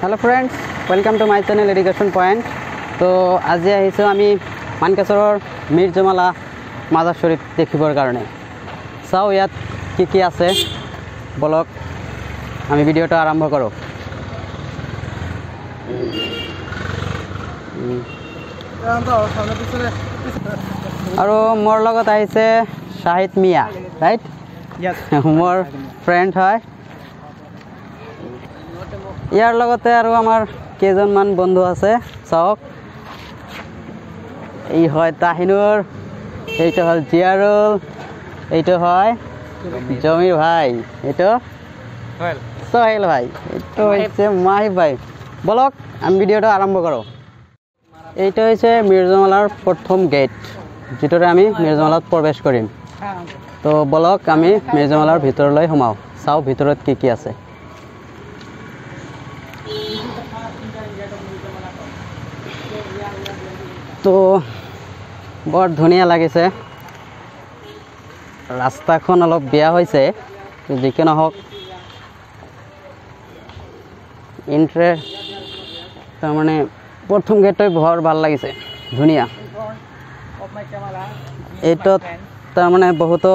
Hello friends, welcome to my channel education point. तो आज आमी मानकेश्वर मिर्जमाला माजार शरीफ देखिबर कारणे चाओ इयात कि आछे बोलक आमी भिडिओटा आरम्भ करो। और मोर लगत आइছে शाहिद मिया, राइट? मोर फ्रेंड है। यार लगते आरो आमार केजनमान बंधु आछे। चाওক এই হয় তাহিনুর, এইটা হল জিয়ারুল, এইটা হয় জমির ভাই, এটা সোহেল ভাই, এটা হচ্ছে মাহিব ভাই। বলক আমি ভিডিওটা আরম্ভ করো। এইটা হচ্ছে মির্জামালার প্রথম গেট, যেটারে আমি মির্জামালাত প্রবেশ করিম। তো বলক আমি মির্জামালার ভিতরলৈ সোমাও, চাও ভিতৰত কি কি আছে। তো বৰ ধুনীয়া লাগিছে। ৰাস্তাখন অলপ বেয়া হৈছে, যিকি নহওক এন্ট্ৰে তাৰমানে প্ৰথম গেটটো বৰ ভাল লাগিছে, ধুনীয়া। এইটোত তাৰমানে বহুতো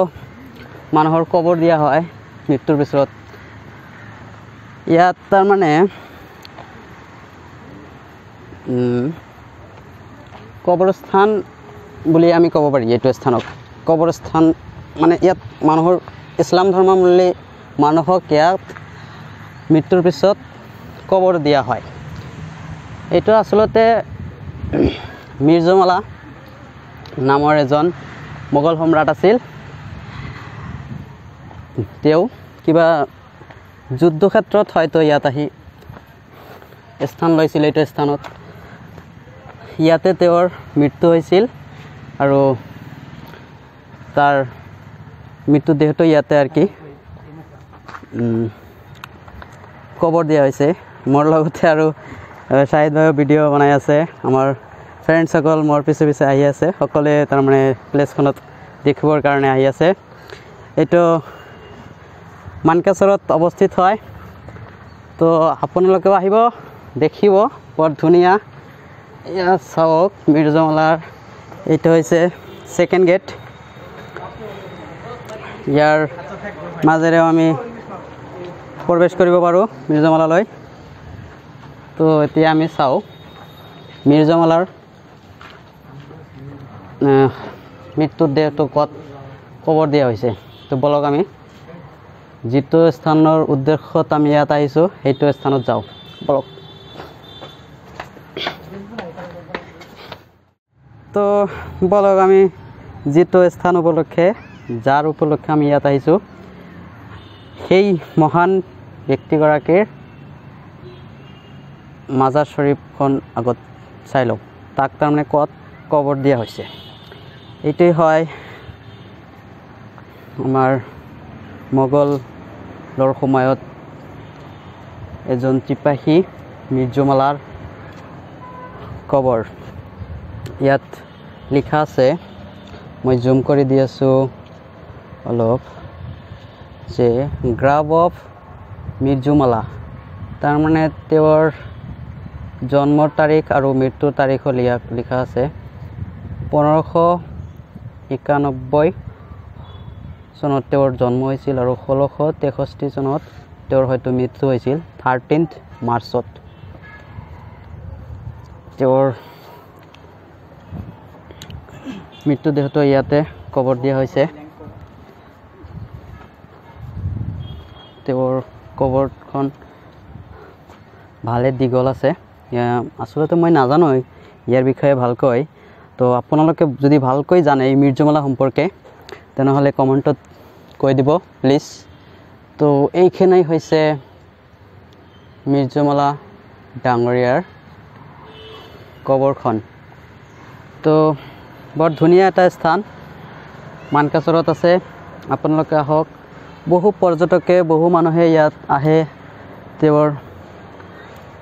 মানুহৰ কবৰ দিয়া হয় মৃত্যুৰ পিছত। ইয়াত তাৰমানে কবৰস্থান বুলি আমি ক'ব পাৰি। এইটো স্থানক কবৰস্থান মানে ইয়াত মানুহৰ ইছলাম ধৰ্মাৱলম্বী মানুহক ইয়াত মৃত্যুৰ পিছত কবৰ দিয়া হয়। এইটো আচলতে মিৰ্জামালা নামৰ এজন মোগল সম্ৰাট আছিল। তেওঁ কিবা যুদ্ধক্ষেত্ৰত হয়তো ইয়াত আহি স্থান লৈছিল। এইটো স্থানত ইয়াতে তেওঁৰ মৃত্যু হৈছিল আৰু তাৰ মৃত্যু দেহটো ইয়াতে আৰ কি কবৰ দিয়া হৈছে। মোৰ লগতে আৰু শাহিদ ভাইও ভিডিঅ' বনাই আছে। আমাৰ ফ্ৰেণ্ডসকল মোৰ পিছে পিছে আহি আছে, সকলোৱে তাৰমানে প্লেচখনত দেখিবৰ কাৰণে আহি আছে। এইটো মানকেশ্বৰত অৱস্থিত হয়। তো আপোনালোকেও আহিব, দেখিব, বৰ ধুনীয়া। ইয়া চাওক মিৰ্জামালাৰ এইটো হৈছে সেকেন্ড গেট। ইয়াৰ মাজেৰেও আমি প্ৰৱেশ কৰিব পাৰোঁ মিৰ্জামালালৈ। তো এতিয়া আমি চাওঁ মিৰ্জামালাৰ মৃত্যুৰ দেহটো ক'ত কবৰ দিয়া হৈছে। তো বলক আমি যিটো স্থানৰ উদ্দেশ্যত আমি ইয়াত আহিছোঁ সেইটো স্থানত যাওঁ, বলক। তো বলক আমি যিটো স্থান উপলক্ষে যাৰ উপলক্ষে আমি ইয়াত আহিছোঁ সেই মহান ব্যক্তিগৰাকীৰ মাজাৰ শৰীফখন আগত চাই লওঁ। তাক তাৰমানে ক'ত কবৰ দিয়া হৈছে। এইটোৱেই হয় আমাৰ মোগলৰ সময়ত এজন চিপাহী মিৰ্জামালাৰ কবৰ। ইয়াত লিখা আছে, মই জুম কৰি দি আছোঁ অলপ, যে গ্ৰাভ অফ মিৰ্জামালা। তাৰমানে তেওঁৰ জন্মৰ তাৰিখ আৰু মৃত্যুৰ তাৰিখো লিখা আছে। 1591 চনত তেওঁৰ জন্ম হৈছিল আৰু 1663 চনত তেওঁৰ হয়তো মৃত্যু হৈছিল 13 মাৰ্চত। তেওঁৰ মৃত্যুদেহটো ইয়াতে কবৰ দিয়া হৈছে। তেওঁৰ কবৰখন ভালে দীঘল আছে। আচলতে মই নাজানো ইয়াৰ বিষয়ে ভালকৈ। তো আপোনালোকে যদি ভালকৈ জানে এই মিৰ্জামালা সম্পৰ্কে তেনেহ'লে কমেণ্টত কৈ দিব প্লিজ। তো এইখিনিই হৈছে মিৰ্জামালা ডাঙৰীয়াৰ কবৰখন। তো বৰ ধুনীয়া এটা স্থান মানকেশ্বৰত আছে। আপোনালোকে আহক, বহু পৰ্যটকে বহু মানুহে ইয়াত আহে তেওঁৰ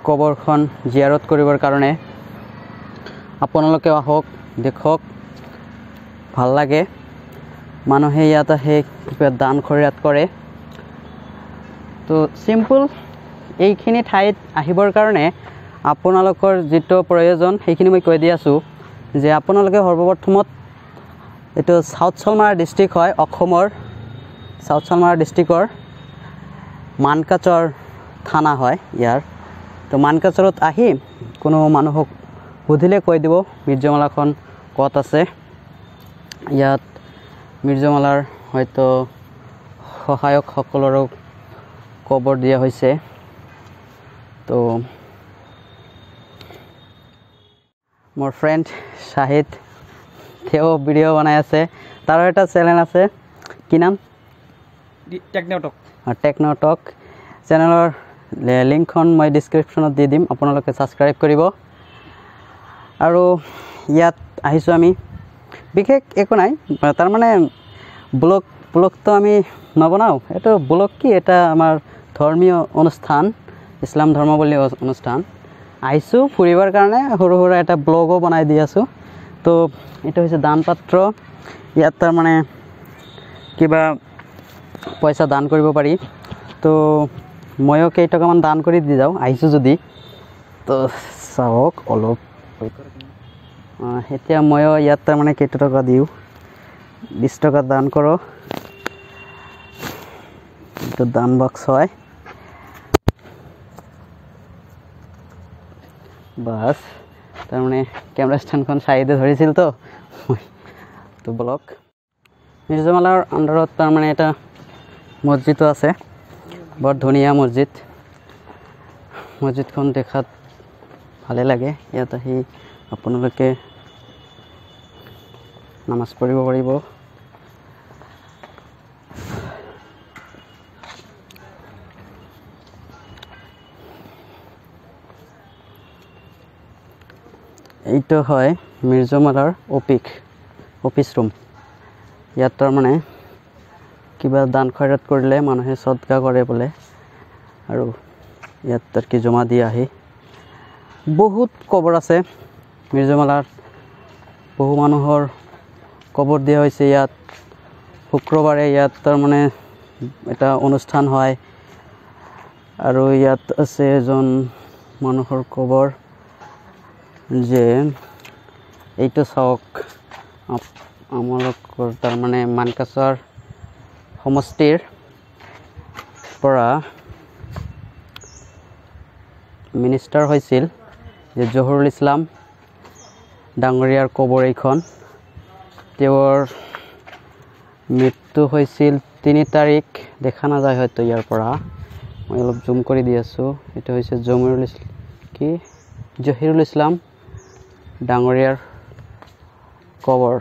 কবৰখন জিয়াৰত কৰিবৰ কাৰণে। আপোনালোকে আহক, দেখক, ভাল লাগে। মানুহে ইয়াত আহে কিবা দান খৰিয়াত কৰে। তো সিম্পল এইখিনি ঠাইত আহিবৰ কাৰণে আপোনালোকৰ যিটো প্ৰয়োজন সেইখিনি মই কৈ দি আছোঁ যে আপোনালোকে সৰ্বপ্ৰথমত এইটো সাউথ চালমাৰা ডিষ্ট্ৰিক্ট হয় অসমৰ সাউথ চালমাৰা ডিষ্ট্ৰিক্টৰ মানকাচৰ থানা হয় ইয়াৰ তো মানকাচৰত আহি কোনো মানুহক সুধিলে কৈ দিব মিৰ্জামালাখন ক'ত আছে ইয়াত মিৰ্জামালাৰ হয়তো সহায়কসকলৰো খবৰ দিয়া হৈছে তো মোৰ ফ্ৰেণ্ড শাহিদ তেওঁ ভিডিঅ' বনাই আছে তাৰো এটা চেনেল আছে কি নাম টেকনটক চেনেলৰ লিংকখন মই ডিছক্ৰিপশ্যনত দি দিম আপোনালোকে ছাবস্ক্ৰাইব কৰিব আৰু ইয়াত আহিছোঁ আমি বিশেষ একো নাই তাৰমানে ব্লগটো আমি নবনাওঁ এইটো ব্লগ কি এটা আমাৰ ধৰ্মীয় অনুষ্ঠান ইছলাম ধৰ্মাৱলী অনুষ্ঠান আহিছোঁ ফুৰিবৰ কাৰণে সৰু সুৰা এটা ব্লগো বনাই দি আছোঁ তো এইটো হৈছে দান পাত্ৰ ইয়াত তাৰমানে কিবা পইচা দান কৰিব পাৰি তো ময়ো কেইটকামান দান কৰি দি যাওঁ আহিছোঁ যদি তো চাওক অলপ এতিয়া ময়ো ইয়াত তাৰমানে কেইটকা দিওঁ 20 টকা দান কৰোঁ এইটো দান বক্স হয় বাস তাৰমানে কেমেৰা ষ্টেণ্ডখন চাইডে ধৰিছিল তো ব্লগ মিৰ্জামালাৰ আণ্ডাৰত তাৰমানে এটা মছজিদো আছে বৰ ধুনীয়া মছজিদখন দেখাত ভালে লাগে ইয়াত আহি আপোনালোকে নামাজ পঢ়িব পাৰিব এইটো হয় মিৰ্জামালাৰ অফিচ ৰুম ইয়াত তাৰমানে কিবা দান খয়ৰাত কৰিলে মানুহে সদকা কৰে বোলে আৰু ইয়াত তাৰকি জমা দি আহি বহুত কবৰ আছে মিৰ্জামালাৰ বহু মানুহৰ কবৰ দিয়া হৈছে ইয়াত শুক্ৰবাৰে ইয়াত তাৰমানে এটা অনুষ্ঠান হয় আৰু ইয়াত আছে এজন মানুহৰ কবৰ যে এইটো চাওক আমালোকৰ তাৰমানে মানকাচৰ সমষ্টিৰ পৰা মিনিষ্টাৰ হৈছিল যে জহুৰুল ইছলাম ডাঙৰীয়াৰ কবৰ এইখন তেওঁৰ মৃত্যু হৈছিল 3 তাৰিখ দেখা নাযায় হয়তো ইয়াৰ পৰা মই অলপ জুম কৰি দি আছোঁ এইটো হৈছে জহিৰুল ইছলাম ডাঙৰীয়াৰ কবৰ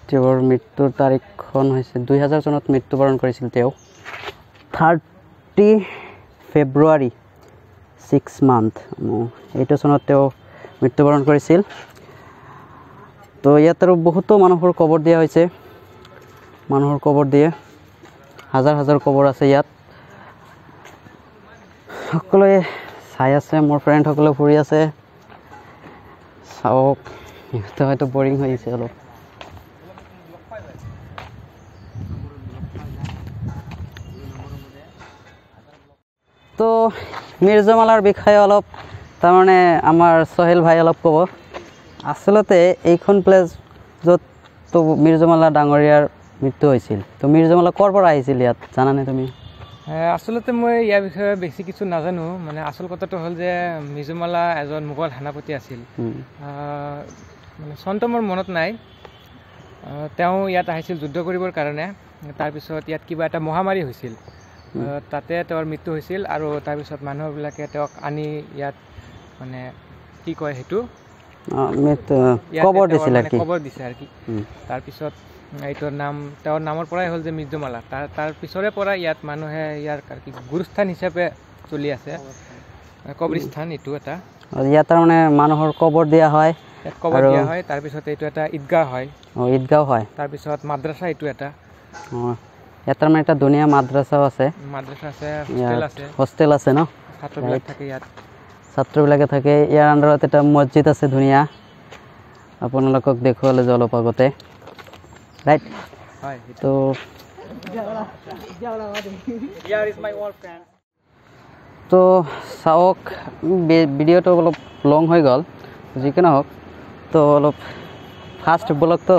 তেওঁৰ মৃত্যুৰ তাৰিখখন হৈছে 2000 চনত মৃত্যুবৰণ কৰিছিল তেওঁ 30 ফেব্ৰুৱাৰী 6 মান্থ এইটো চনত তেওঁ মৃত্যুবৰণ কৰিছিল তো ইয়াত আৰু বহুতো মানুহৰ কবৰ দিয়া হৈছে মানুহৰ কবৰ দিয়ে হাজাৰ কবৰ আছে ইয়াত সকলোৱে চাই আছে মোৰ ফ্ৰেণ্ডসকলে ফুৰি আছে চাওক ইহঁতে হয়তো বৰিং হৈ গৈছে অলপ তো মিৰ্জামালাৰ বিষয়ে অলপ তাৰমানে আমাৰ সোহেল ভাই অলপ ক'ব আচলতে এইখন প্লেচ য'ত তো মিৰ্জামালা ডাঙৰীয়াৰ মৃত্যু হৈছিল তো মিৰ্জামালা ক'ৰ পৰা আহিছিল ইয়াত জানানে তুমি আচলতে মই ইয়াৰ বিষয়ে বেছি কিছু নাজানো মানে আসল কথাটো হ'ল যে মিৰ্জামালা এজন মোগল সেনাপতি আছিল মানে চনটো মোৰ মনত নাই তেওঁ ইয়াত আহিছিল যুদ্ধ কৰিবৰ কাৰণে তাৰপিছত ইয়াত কিবা এটা মহামাৰী হৈছিল তাতে তেওঁৰ মৃত্যু হৈছিল আৰু তাৰপিছত মানুহবিলাকে তেওঁক আনি ইয়াত মানে কি কয় সেইটো কবৰ দিছিল আৰু কি তাৰপিছত এইটোৰ নাম তেওঁৰ নামৰ পৰাই হ'ল যে মিৰ্জামালা তাৰ পিছৰে পৰা ইয়াত মানুহে ইয়াৰ কি গুৰুস্থান হিচাপে চলি আছে কবৰস্থান এইটো এটা ইয়াত তাৰমানে মানুহৰ কবৰ দিয়া হয় কবৰ দিয়া হয় তাৰপিছত এইটো এটা ঈদগাহ হয় তাৰপিছত মাদ্ৰাছা এইটো এটা ইয়াত তাৰমানে এটা ধুনীয়া মাদ্ৰাছাও আছে হোষ্টেল আছে ন ছাত্ৰবিলাক থাকে ইয়াত ছাত্ৰবিলাকে থাকে ইয়াৰ আণ্ডাৰত এটা মছজিদ আছে ধুনীয়া আপোনালোকক দেখুৱালে যে অলপ আগতে ৰাইট তো তো চাওক ভিডিঅ'টো অলপ লং হৈ গ'ল যি কি নহওক তো অলপ ফাষ্ট ব্লগ তো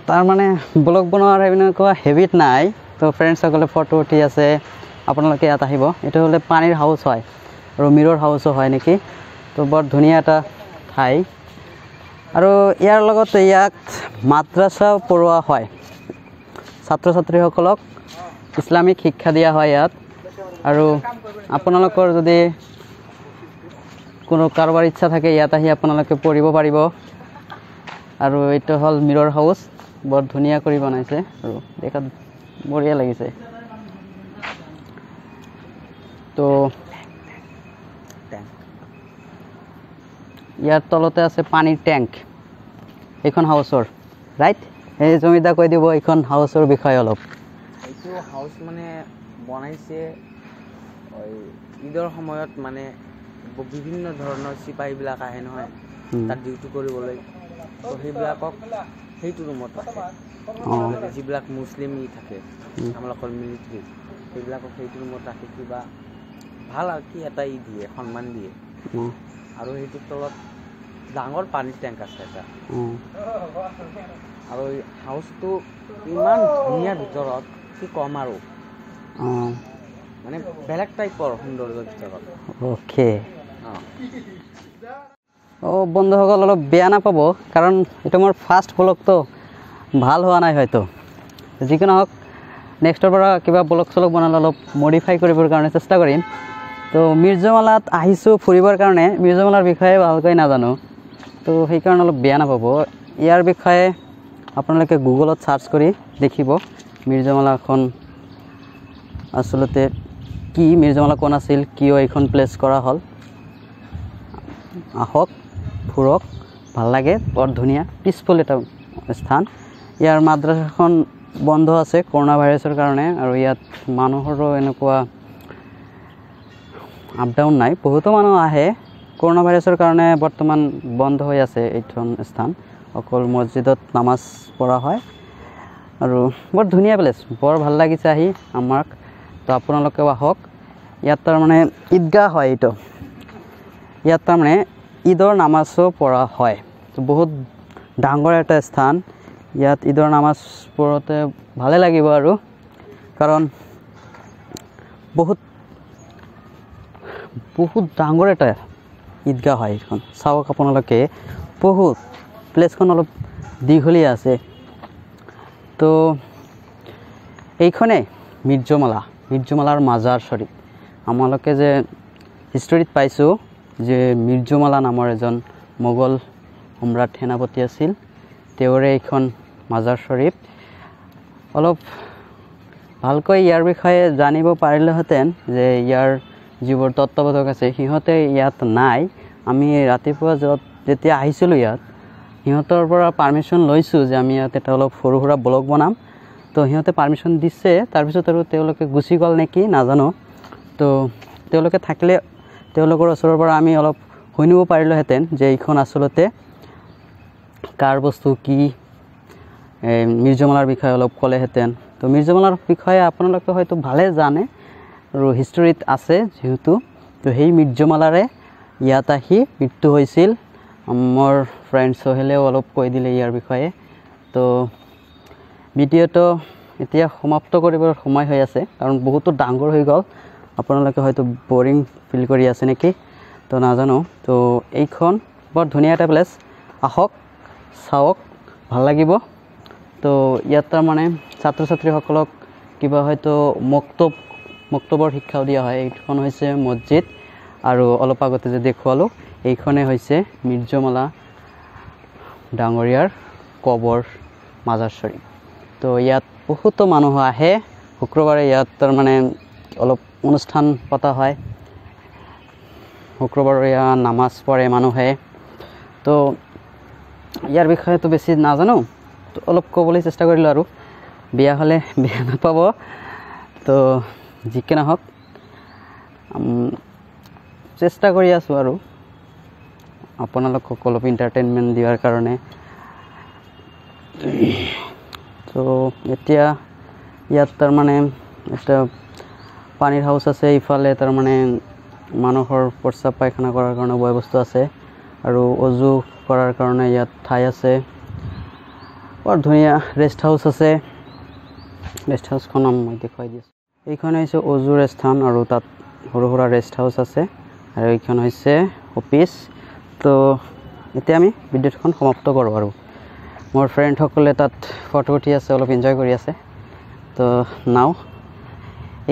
তাৰ মানে ব্লগ বনোৱাৰ এনেকুৱা হেবিট নাই তো ফ্ৰেণ্ডসকলে ফটো উঠি আছে আপোনালোকে ইয়াত আহিব এইটো হ'লে পানীৰ হাউচ হয় আৰু মিৰৰ হাউচো হয় নেকি তো বৰ ধুনীয়া এটা ঠাই আৰু ইয়াৰ লগতে ইয়াত মাদ্ৰাছাও পঢ়োৱা হয় ছাত্ৰ ছাত্ৰীসকলক ইছলামিক শিক্ষা দিয়া হয় ইয়াত আৰু আপোনালোকৰ যদি কোনো কাৰোবাৰ ইচ্ছা থাকে ইয়াত আহি আপোনালোকে পঢ়িব পাৰিব আৰু এইটো হ'ল মিৰৰ হাউচ বৰ ধুনীয়া কৰি বনাইছে আৰু দেখাত বঢ়িয়া লাগিছে তো ইয়াৰ তলতে আছে পানীৰ টেংক এইখন হাউচৰ ৰাইট এই জমিদা কৈ দিব এইখন হাউচৰ বিষয়ে অলপ এইটো হাউচ মানে বনাইছে ঈদৰ সময়ত মানে বিভিন্ন ধৰণৰ চিপাহীবিলাক আহে নহয় তাত ডিউটি কৰিবলৈ তো সেইবিলাকক সেইটো ৰুমত ৰাখে যিবিলাক মুছলিম থাকে আমালোকৰ মিলিটাৰী সেইবিলাকক সেইটো ৰুমত ৰাখি কিবা ভাল আৰু কি এটা দিয়ে সন্মান দিয়ে আৰু সেইটোৰ তলত ডাঙৰ পানীৰ টেংক আছে এটা আৰু এই হাউচটো ইমান ধুনীয়া ভিতৰত কি ক'ম আৰু মানে বেলেগ টাইপৰ সৌন্দৰ্যৰ ভিতৰত অ'কে বন্ধুসকল অলপ বেয়া নাপাব কাৰণ এইটো মোৰ ফাৰ্ষ্ট ব্লগটো ভাল হোৱা নাই হয়তো যিকি নহওক নেক্সটৰ পৰা কিবা ব্লগ চলগ বনালে অলপ মডিফাই কৰিবৰ কাৰণে চেষ্টা কৰিম তো মিৰ্জমালাত আহিছোঁ ফুৰিবৰ কাৰণে মিৰ্জমালাৰ বিষয়ে ভালকৈ নাজানো তো সেইকাৰণে অলপ বেয়া নাপাব ইয়াৰ বিষয়ে আপোনালোকে গুগলত চাৰ্চ কৰি দেখিব মিৰ্জমালাখন আচলতে কি মিৰ্জমালা কোন আছিল কিয় এইখন প্লেচ কৰা হ'ল আহক ফুৰক ভাল লাগে বৰ ধুনীয়া পিছফুল এটা স্থান ইয়াৰ মাদ্ৰাছাখন বন্ধ আছে কৰোণা ভাইৰাছৰ কাৰণে আৰু ইয়াত মানুহৰো এনেকুৱা আপ ডাউন নাই বহুতো মানুহ আহে কৰোণা ভাইৰাছৰ কাৰণে বৰ্তমান বন্ধ হৈ আছে এইখন স্থান অকল মছজিদত নামাজ পঢ়া হয় আৰু বৰ ধুনীয়া প্লেচ বৰ ভাল লাগিছে আহি আমাক তো আপোনালোকেও আহক ইয়াত তাৰমানে ঈদগাহ হয় এইটো ইয়াত তাৰমানে ঈদৰ নামাজো পঢ়া হয় তো বহুত ডাঙৰ এটা স্থান ইয়াত ঈদৰ নামাজ পঢ়োতে ভালে লাগিব আৰু কাৰণ বহুত ডাঙৰ এটা ঈদগাহ হয় এইখন চাওক আপোনালোকে বহুত প্লেচখন অলপ দীঘলীয়া আছে তো এইখনে মিৰ্জমালাৰ মাজাৰ শ্বৰীফ আমালোকে যে হিষ্টৰীত পাইছোঁ যে মিৰ্জমালা নামৰ এজন মোগল সম্ৰাট সেনাপতি আছিল তেওঁৰে এইখন মাজাৰ শ্বৰীফ অলপ ভালকৈ ইয়াৰ বিষয়ে জানিব পাৰিলেহেঁতেন যে ইয়াৰ যিবোৰ তত্ত্বাৱধায়ক আছে সিহঁতে ইয়াত নাই আমি ৰাতিপুৱা যেতিয়া আহিছিলোঁ ইয়াত সিহঁতৰ পৰা পাৰ্মিশ্যন লৈছোঁ যে আমি ইয়াত এটা অলপ সৰু সুৰা ব্লগ বনাম তো সিহঁতে পাৰ্মিশ্যন দিছে তাৰপিছত আৰু তেওঁলোকে গুচি গ'ল নেকি নাজানো তো তেওঁলোকে থাকিলে তেওঁলোকৰ ওচৰৰ পৰা আমি অলপ শুনিব পাৰিলোহেঁতেন যে এইখন আচলতে কাৰ বস্তু কি মিৰ্জমালাৰ বিষয়ে অলপ ক'লেহেঁতেন তো মিৰ্জমালাৰ বিষয়ে আপোনালোকে হয়তো ভালে জানে আৰু হিষ্টৰীত আছে যেহেতু তো সেই মিৰ্জমালাৰে ইয়াত আহি মৃত্যু হৈছিল মোৰ ফ্ৰেণ্ড সোহেলেও অলপ কৈ দিলে ইয়াৰ বিষয়ে তো ভিডিঅ'টো এতিয়া সমাপ্ত কৰিবৰ সময় হৈ আছে কাৰণ বহুতো ডাঙৰ হৈ গ'ল আপোনালোকে হয়তো বৰিং ফিল কৰি আছে নেকি তো নাজানো তো এইখন বৰ ধুনীয়া এটা প্লেচ আহক চাওক ভাল লাগিব তো ইয়াত তাৰমানে ছাত্ৰ ছাত্ৰীসকলক কিবা হয়তো মক্তবৰ শিক্ষাও দিয়া হয় এইখন হৈছে মছজিদ আৰু অলপ আগতে যে দেখুৱালোঁ এইখনে হৈছে মিৰ্জমালা ডাঙৰীয়াৰ কবৰ মাজাৰ শ্বৰীফ তো ইয়াত বহুতো মানুহ আহে শুক্ৰবাৰে ইয়াত তাৰমানে অলপ অনুষ্ঠান পতা হয় শুক্ৰবাৰীয়া নামাজ পঢ়ে মানুহে তো ইয়াৰ বিষয়েতো বেছি নাজানো তো অলপ ক'বলৈ চেষ্টা কৰিলোঁ আৰু বেয়া হ'লে বেয়া নাপাব তো যিকি নহওক চেষ্টা কৰি আছোঁ আৰু আপোনালোকক অলপ এণ্টাৰটেইনমেণ্ট দিয়াৰ কাৰণে তো এতিয়া ইয়াত তাৰমানে এটা পানীৰ হাউচ আছে, ইফালে তাৰমানে মানুহৰ প্ৰস্ৰাৱ পায়খানা কৰাৰ কাৰণে বয় বস্তু আছে আৰু অজু কৰাৰ কাৰণে ইয়াত ঠাই আছে। বৰ ধুনীয়া ৰেষ্ট হাউচ আছে। ৰেষ্ট হাউচখন মই দেখুৱাই দিছোঁ। এইখন হৈছে অজুৰ স্থান আৰু তাত সৰু সুৰা ৰেষ্ট হাউচ আছে আৰু এইখন হৈছে অফিচ। তো এতিয়া আমি ভিডিঅ'খন সমাপ্ত কৰোঁ আৰু মোৰ ফ্ৰেণ্ডসকলে তাত ফটো উঠি আছে, অলপ এনজয় কৰি আছে। তো নাও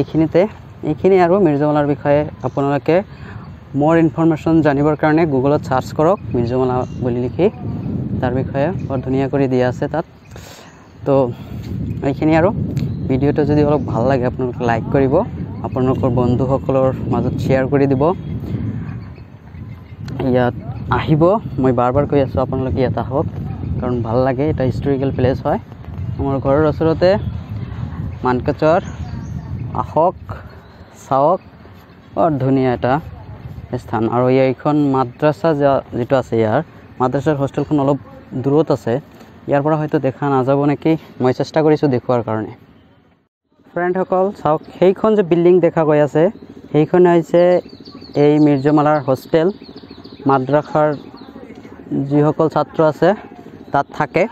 এইখিনি আৰু মিৰ্জামালাৰ বিষয়ে আপোনালোকে মোৰ ইনফৰমেশ্যন জানিবৰ কাৰণে গুগলত চাৰ্চ কৰক, মিৰ্জামালা বুলি লিখি, তাৰ বিষয়ে বৰ ধুনীয়া কৰি দিয়া আছে তাত। তো এইখিনি আৰু ভিডিঅ'টো যদি অলপ ভাল লাগে আপোনালোকে লাইক কৰিব, আপোনালোকৰ বন্ধুসকলৰ মাজত শ্বেয়াৰ কৰি দিব। ইয়াত আহিব, মই বাৰ কৈ আছোঁ আপোনালোকে ইয়াত আহক, কাৰণ ভাল লাগে। এটা হিষ্টৰিকেল প্লেচ হয় আমাৰ ঘৰৰ ওচৰতে। মানকাচৰ আহক, চাওক, বৰ ধুনীয়া এটা স্থান। আৰু এইখন মাদ্ৰাছা যিটো আছে, ইয়াৰ মাদ্ৰাছাৰ হোষ্টেলখন অলপ দূৰত আছে, ইয়াৰ পৰা হয়তো দেখা নাযাব নেকি, মই চেষ্টা কৰিছোঁ দেখুৱাৰ কাৰণে। ফ্ৰেণ্ডসকল চাওক, সেইখন যে বিল্ডিং দেখা গৈ আছে সেইখন হৈছে এই মিৰ্জামালাৰ হোষ্টেল। মাদ্ৰাছাৰ যিসকল ছাত্ৰ আছে তাত থাকে।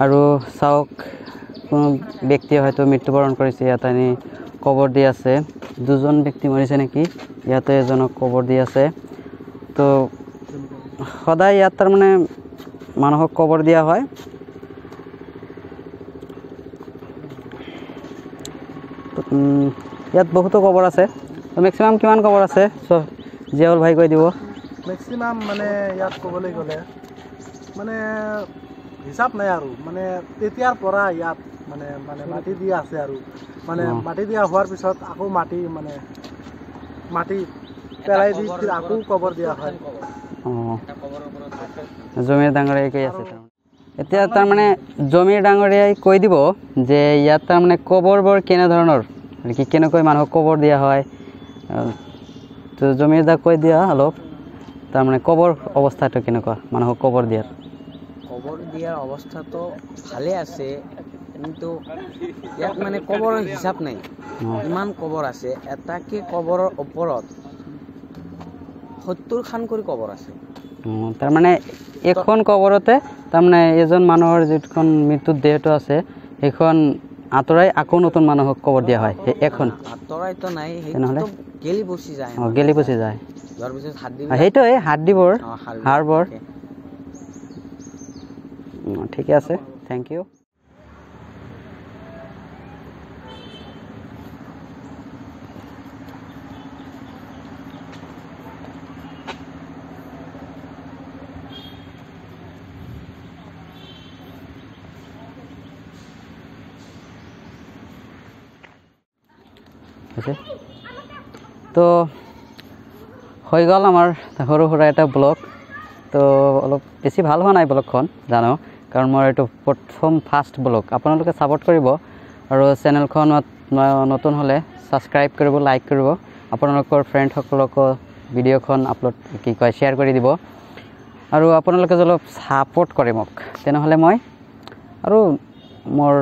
আৰু চাওক, কোনো ব্যক্তিয়ে হয়তো মৃত্যুবৰণ কৰিছে, ইয়াত আনি কবৰ দি আছে। 2জন ব্যক্তি মৰিছে নেকি, ইয়াতে এজনক কবৰ দি আছে। তো সদায় ইয়াত তাৰমানে মানুহক কবৰ দিয়া হয়। ইয়াত বহুতো কবৰ আছে। তো মেক্সিমাম কিমান কবৰ আছে জিয়াউল ভাই কৈ দিব। মেক্সিমাম মানে ইয়াত ক'বলৈ গ'লে মানে হিচাপ নাই আৰু, মানে তেতিয়াৰ পৰা ইয়াত মানে মাটি দিয়া আছে আৰু মানে মাটি দিয়া হোৱাৰ পিছত আকৌ মাটি পেলাই দি আকৌ কবৰ দিয়া হয়। জমিৰ ডাঙৰীয়াই কৈ আছে। এতিয়া তাৰমানে জমিৰ ডাঙৰীয়াই কৈ দিব যে ইয়াত তাৰমানে কবৰবোৰ কেনেধৰণৰ, কেনেকৈ মানুহক কবৰ দিয়া হয়। তো জমিৰ দা কৈ দিয়া অলপ, তাৰমানে কবৰ অৱস্থাটো কেনেকুৱা, মানুহক কবৰ দিয়াৰ অৱস্থাটো ভালে আছে, কিন্তু ইয়াত মানে কবৰৰ হিচাপ নাই, ইমান কবৰ আছে। এটাকে কবৰৰ ওপৰত 70খান কৰি কবৰ আছে। তাৰমানে এখন কবৰতে তাৰমানে এজন মানুহৰ যিখন মৃত্যুৰ দেহটো আছে সেইখন আঁতৰাই আকৌ নতুন মানুহক কবৰ দিয়া হয়। এখন আঁতৰাইতো নাই, নহ'লে গেলি পচি যায়। গেলি পচি যায়, যোৱাৰ পিছত সেইটোৱে হাড়দিবোৰ, হাড়বোৰ। ঠিকে আছে, থেংক ইউ। তো হৈ গ'ল আমাৰ সৰু সুৰা এটা ব্লগ। তো অলপ বেছি ভাল হোৱা নাই ব্লগখন, জানো, কাৰণ মোৰ এইটো প্ৰথম ফাৰ্ষ্ট ব্লগ। আপোনালোকে ছাপোৰ্ট কৰিব আৰু চেনেলখনত নতুন হ'লে ছাবস্ক্ৰাইব কৰিব, লাইক কৰিব, আপোনালোকৰ ফ্ৰেণ্ডসকলকো ভিডিঅ'খন শ্বেয়াৰ কৰি দিব। আৰু আপোনালোকে যদি অলপ ছাপোৰ্ট কৰে মোক, তেনেহ'লে মই আৰু মোৰ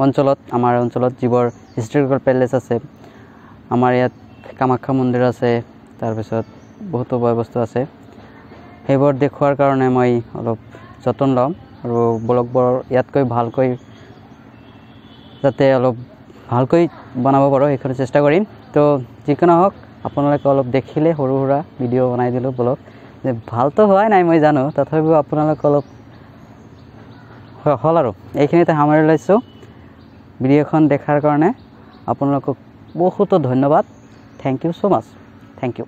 অঞ্চলত, আমাৰ অঞ্চলত যিবোৰ হিষ্টৰিকেল প্লেচ আছে, আমাৰ ইয়াত কামাখ্যা মন্দিৰ আছে, তাৰপিছত বহুতো বয় বস্তু আছে, সেইবোৰ দেখুৱাৰ কাৰণে মই অলপ যতন ল'ম আৰু ব্লগবোৰ ইয়াতকৈ ভালকৈ যাতে অলপ ভালকৈ বনাব পাৰোঁ সেইখন চেষ্টা কৰিম। তো যিকোনো হওক, আপোনালোকে অলপ দেখিলে সৰু সুৰা ভিডিঅ' বনাই দিলোঁ ব্লগ, যে ভালতো হোৱাই নাই মই জানো, তথাপিও আপোনালোকে অলপ হ'ল আৰু এইখিনিতে সামৰি লৈছোঁ। ভিডিঅ'খন দেখাৰ কাৰণে আপোনালোকক বহুতো ধন্যবাদ। Thank you so' much, thank U.